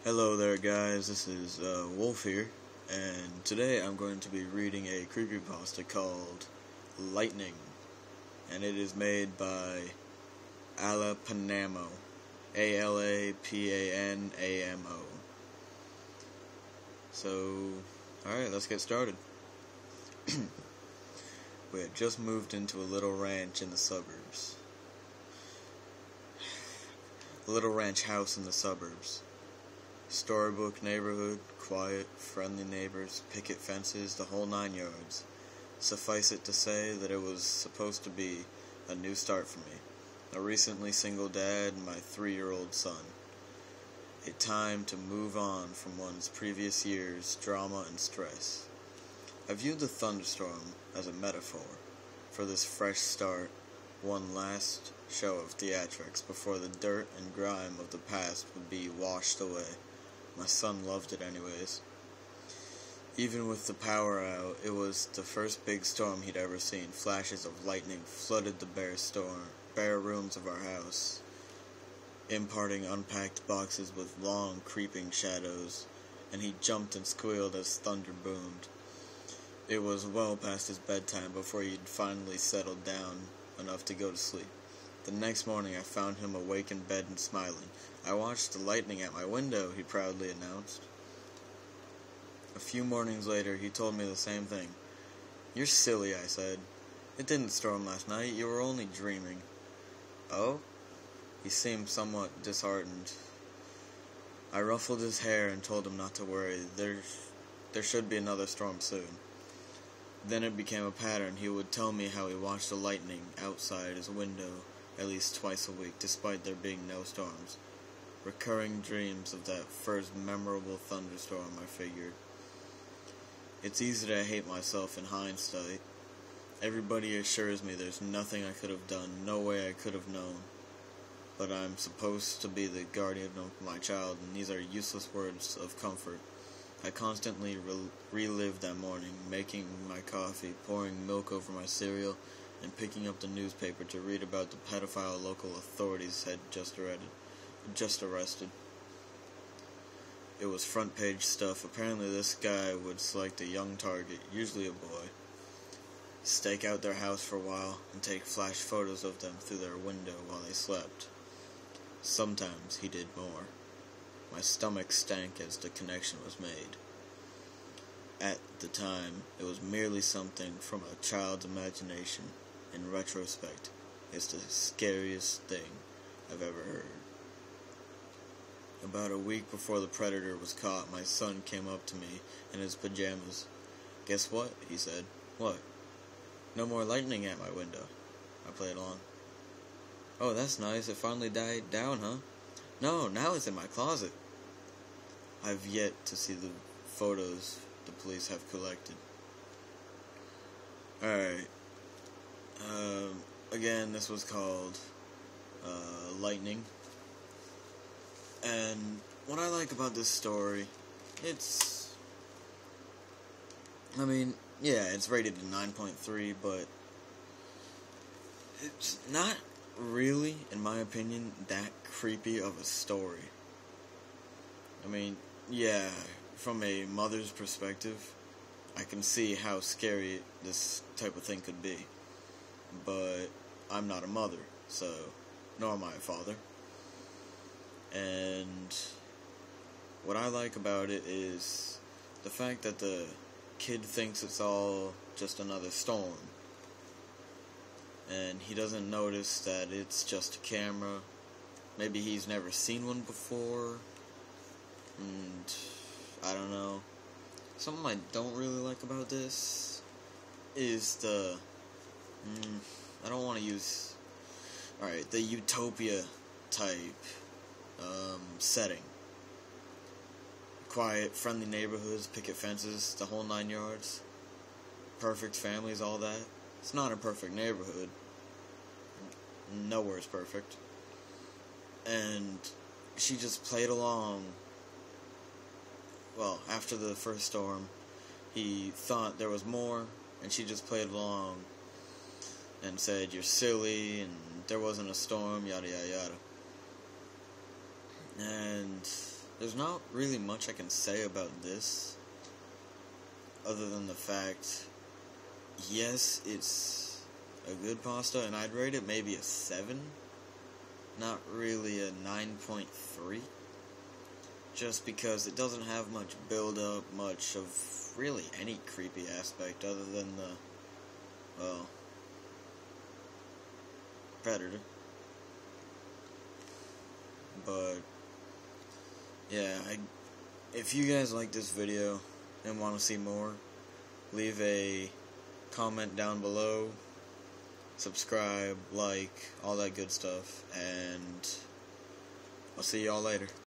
Hello there guys, this is Wolf here, and today I'm going to be reading a creepypasta called Lightning, and it is made by Alapanamo, Alapanamo. So, alright, let's get started. We had just moved into a little ranch in the suburbs. A little ranch house in the suburbs. Storybook neighborhood, quiet, friendly neighbors, picket fences, the whole 9 yards. Suffice it to say that it was supposed to be a new start for me. A recently single dad and my 3-year-old son. A time to move on from one's previous year's drama and stress. I viewed the thunderstorm as a metaphor for this fresh start, one last show of theatrics before the dirt and grime of the past would be washed away. My son loved it anyways. Even with the power out, it was the first big storm he'd ever seen. Flashes of lightning flooded the bare rooms of our house, imparting unpacked boxes with long, creeping shadows, and he jumped and squealed as thunder boomed. It was well past his bedtime before he'd finally settled down enough to go to sleep. The next morning I found him awake in bed and smiling. "I watched the lightning at my window," he proudly announced. A few mornings later he told me the same thing. "You're silly," I said. "It didn't storm last night. You were only dreaming." "Oh?" He seemed somewhat disheartened. I ruffled his hair and told him not to worry. There should be another storm soon. Then it became a pattern. He would tell me how he watched the lightning outside his window at least twice a week, despite there being no storms. Recurring dreams of that first memorable thunderstorm, I figured. It's easy to hate myself in hindsight. Everybody assures me there's nothing I could have done, no way I could have known. But I'm supposed to be the guardian of my child, and these are useless words of comfort. I constantly relived that morning, making my coffee, pouring milk over my cereal, and picking up the newspaper to read about the pedophile local authorities had just arrested. It was front page stuff. Apparently this guy would select a young target, usually a boy, stake out their house for a while, and take flash photos of them through their window while they slept. Sometimes he did more. My stomach stank as the connection was made. At the time, it was merely something from a child's imagination. In retrospect, it's the scariest thing I've ever heard. About a week before the predator was caught, my son came up to me in his pajamas. "Guess what?" he said. "What?" "No more lightning at my window." I played along. "Oh, that's nice. It finally died down, huh?" "No, now it's in my closet." I've yet to see the photos the police have collected. Alright. Again, this was called Lightning. And what I like about this story, it's rated a 9.3, but it's not really, in my opinion, that creepy of a story. From a mother's perspective, I can see how scary this type of thing could be. But I'm not a mother, nor am I a father. And what I like about it is the fact that the kid thinks it's all just another storm. And he doesn't notice that it's just a camera. Maybe he's never seen one before. And I don't know. Something I don't really like about this is the the utopia type setting. Quiet, friendly neighborhoods, picket fences, the whole 9 yards. Perfect families, all that. It's not a perfect neighborhood. Nowhere's perfect. And she just played along. Well, after the first storm, he thought there was more, and she just played along and said, "You're silly," and there wasn't a storm, yada yada yada. And there's not really much I can say about this, other than the fact, yes, it's a good pasta, and I'd rate it maybe a 7, not really a 9.3, just because it doesn't have much build-up, much of really any creepy aspect other than the, well, Predator. But yeah, if you guys like this video and want to see more, leave a comment down below, subscribe, like, all that good stuff, and I'll see y'all later.